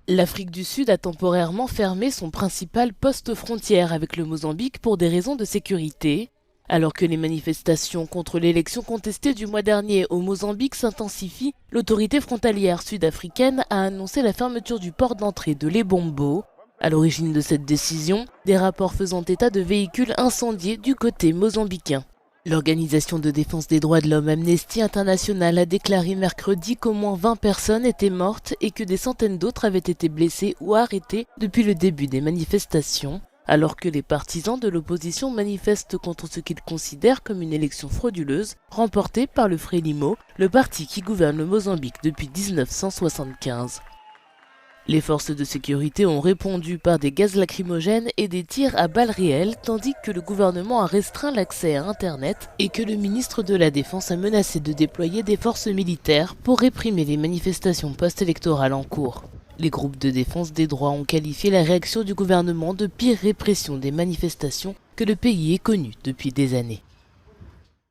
L'Afrique du Sud a temporairement fermé son principal poste frontière avec le Mozambique pour des raisons de sécurité. Alors que les manifestations contre l'élection contestée du mois dernier au Mozambique s'intensifient, l'autorité frontalière sud-africaine a annoncé la fermeture du port d'entrée de Lebombo. À l'origine de cette décision, des rapports faisant état de véhicules incendiés du côté mozambicain. L'organisation de défense des droits de l'homme Amnesty International a déclaré mercredi qu'au moins 20 personnes étaient mortes et que des centaines d'autres avaient été blessées ou arrêtées depuis le début des manifestations, alors que les partisans de l'opposition manifestent contre ce qu'ils considèrent comme une élection frauduleuse remportée par le Frelimo, le parti qui gouverne le Mozambique depuis 1975. Les forces de sécurité ont répondu par des gaz lacrymogènes et des tirs à balles réelles, tandis que le gouvernement a restreint l'accès à Internet et que le ministre de la Défense a menacé de déployer des forces militaires pour réprimer les manifestations post-électorales en cours. Les groupes de défense des droits ont qualifié la réaction du gouvernement de pire répression des manifestations que le pays ait connue depuis des années.